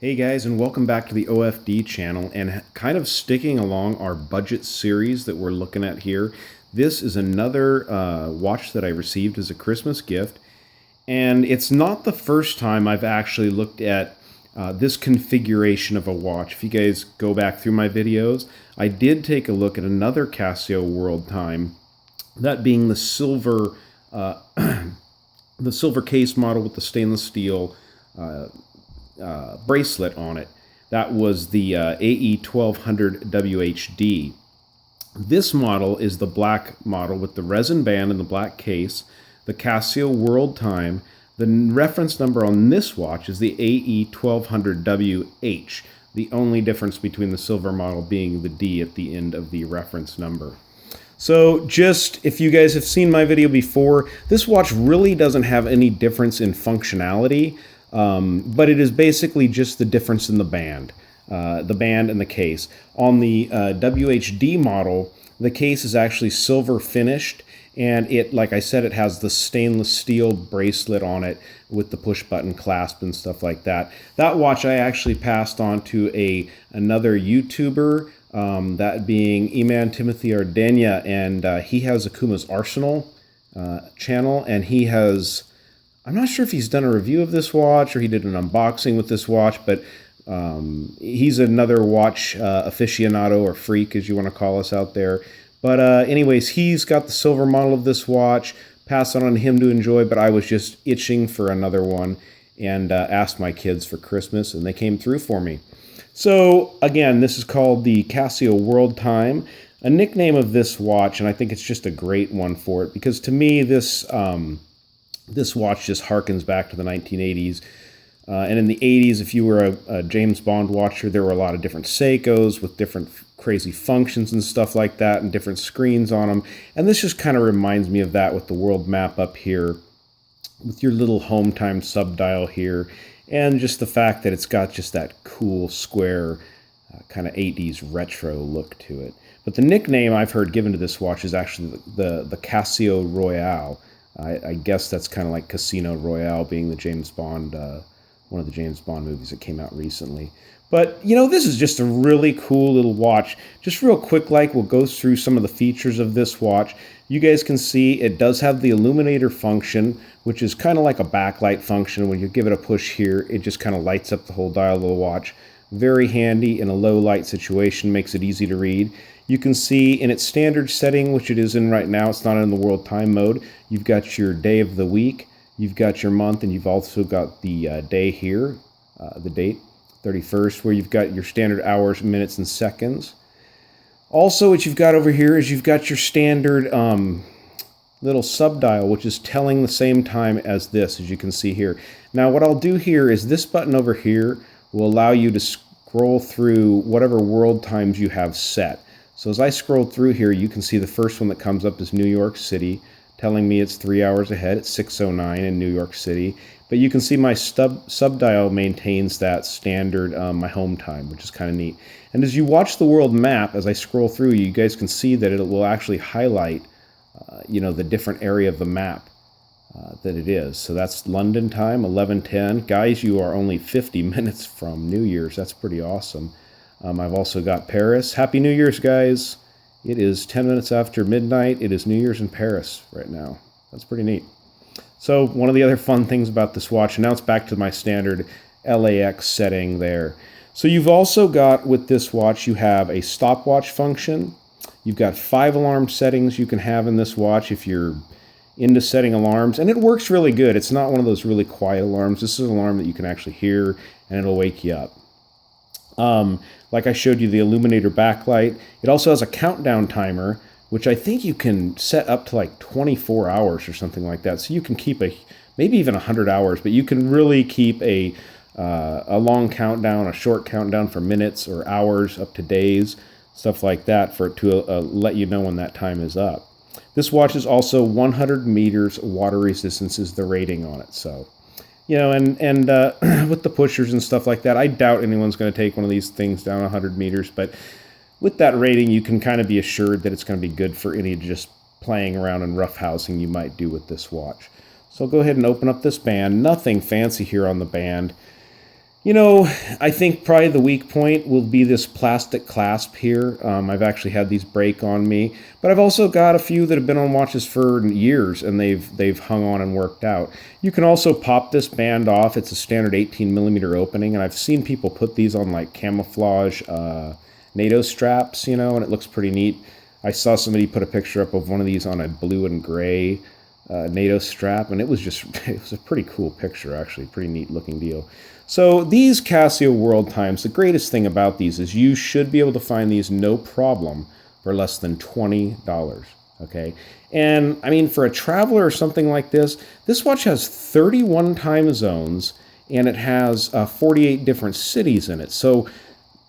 Hey guys, and welcome back to the OFD channel, and kind of sticking along our budget series that we're looking at here. This is another watch that I received as a Christmas gift, and it's not the first time I've actually looked at this configuration of a watch. If you guys go back through my videos, I did take a look at another Casio World Time, that being the silver the silver case model with the stainless steel bracelet on it. That was the AE-1200 WHD. This model is the black model with the resin band and the black case, the Casio World Time. The reference number on this watch is the AE-1200WH, the only difference between the silver model being the D at the end of the reference number. So just, if you guys have seen my video before, this watch really doesn't have any difference in functionality. But it is basically just the difference in the band and the case. On the WHD model, the case is actually silver finished, and it, like I said, it has the stainless steel bracelet on it with the push button clasp and stuff like that. That watch I actually passed on to another YouTuber, that being Eman Timothy Ardenia, and he has Akuma's RSNL channel, and he has... I'm not sure if he's done a review of this watch or he did an unboxing with this watch, but he's another watch aficionado or freak, as you want to call us out there. But anyways, he's got the silver model of this watch. Pass it on to him to enjoy, but I was just itching for another one and asked my kids for Christmas, and they came through for me. So again, this is called the Casio World Time, a nickname of this watch, and I think it's just a great one for it, because to me, this watch just harkens back to the 1980s. And in the 80s, if you were a James Bond watcher, there were a lot of different Seikos with different crazy functions and stuff like that, and different screens on them. And this just kind of reminds me of that with the world map up here, with your little home time subdial here, and just the fact that it's got just that cool square kind of 80s retro look to it. But the nickname I've heard given to this watch is actually the Casio Royale. I guess that's kind of like Casino Royale being the James Bond, one of the James Bond movies that came out recently. But, you know, this is just a really cool little watch. Just real quick, we'll go through some of the features of this watch. You guys can see it does have the illuminator function, which is kind of like a backlight function. When you give it a push here, it just kind of lights up the whole dial of the watch. Very handy in a low light situation, makes it easy to read. You can see in its standard setting, which it is in right now, it's not in the world time mode, you've got your day of the week, you've got your month, and you've also got the day here, the date, 31st, where you've got your standard hours, minutes, and seconds. Also, what you've got over here is you've got your standard little subdial, which is telling the same time as this, as you can see here. Now, what I'll do here is this button over here will allow you to scroll through whatever world times you have set. So as I scroll through here, you can see the first one that comes up is New York City, telling me it's 3 hours ahead. It's 6:09 in New York City. But you can see my subdial maintains that standard, my home time, which is kind of neat. And as you watch the world map, as I scroll through, you guys can see that it will actually highlight, the different area of the map that it is. So that's London time, 11:10. Guys, you are only 50 minutes from New Year's. That's pretty awesome. I've also got Paris. Happy New Year's, guys. It is 10 minutes after midnight. It is New Year's in Paris right now. That's pretty neat. So one of the other fun things about this watch, and now it's back to my standard LAX setting there. So you've also got, with this watch, you have a stopwatch function. You've got 5 alarm settings you can have in this watch if you're into setting alarms. And it works really good. It's not one of those really quiet alarms. This is an alarm that you can actually hear, and it'll wake you up. Like I showed you, the illuminator backlight. It also has a countdown timer, which I think you can set up to like 24 hours or something like that. So you can keep maybe even 100 hours, but you can really keep a long countdown, a short countdown for minutes or hours, up to days, stuff like that, for it to let you know when that time is up. This watch is also 100 meters water resistance is the rating on it. So, and with the pushers and stuff like that, I doubt anyone's going to take one of these things down 100 meters. But with that rating, you can kind of be assured that it's going to be good for any just playing around and roughhousing you might do with this watch. So I'll go ahead and open up this band. Nothing fancy here on the band. You know, I think probably the weak point will be this plastic clasp here. I've actually had these break on me, but I've also got a few that have been on watches for years and they've hung on and worked out. You can also pop this band off. It's a standard 18mm opening, and I've seen people put these on like camouflage NATO straps, you know, and it looks pretty neat. I saw somebody put a picture up of one of these on a blue and gray NATO strap, and it was a pretty cool picture, actually. Pretty neat looking deal. So these Casio World Times, the greatest thing about these is you should be able to find these no problem for less than $20, okay? And I mean, for a traveler or something like this watch has 31 time zones, and it has 48 different cities in it. So,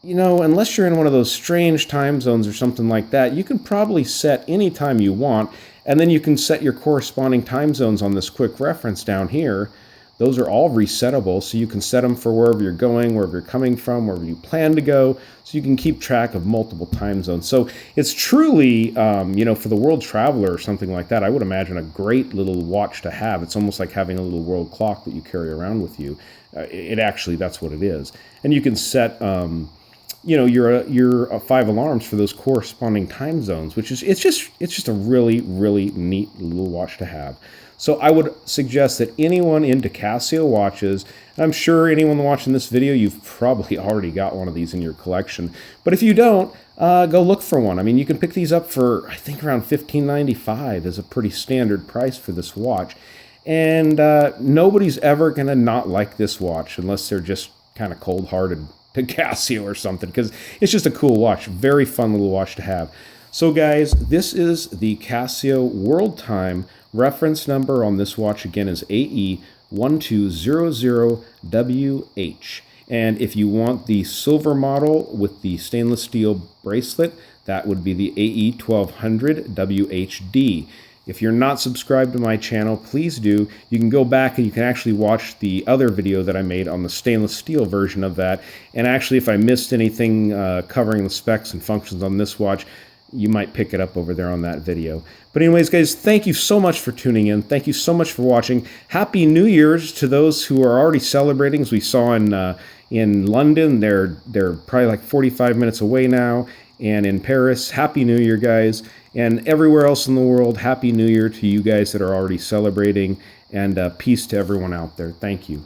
you know, unless you're in one of those strange time zones or something like that, you can probably set any time you want, and then you can set your corresponding time zones on this quick reference down here. Those are all resettable, so you can set them for wherever you're going, wherever you're coming from, wherever you plan to go, so you can keep track of multiple time zones. So it's truly, you know, for the world traveler or something like that, I would imagine a great little watch to have. It's almost like having a little world clock that you carry around with you. It actually, that's what it is. And you can set, you know, your 5 alarms for those corresponding time zones, which is, it's just a really, really neat little watch to have. So I would suggest that anyone into Casio watches, and I'm sure anyone watching this video, you've probably already got one of these in your collection. But if you don't, go look for one. I mean, you can pick these up for, I think, around $15.95 is a pretty standard price for this watch. And nobody's ever going to not like this watch unless they're just kind of cold-hearted to Casio or something, because it's just a cool watch. Very fun little watch to have. So guys, this is the Casio World Time. Reference number on this watch again is AE-1200WH. And if you want the silver model with the stainless steel bracelet, that would be the AE-1200WHD. If you're not subscribed to my channel, please do. You can go back and you can actually watch the other video that I made on the stainless steel version of that. And actually, if I missed anything covering the specs and functions on this watch, you might pick it up over there on that video. But anyways, guys, thank you so much for tuning in. Thank you so much for watching. Happy New Year's to those who are already celebrating. As we saw in London, they're probably like 45 minutes away now. And in Paris, Happy New Year, guys. And everywhere else in the world, Happy New Year to you guys that are already celebrating. And peace to everyone out there. Thank you.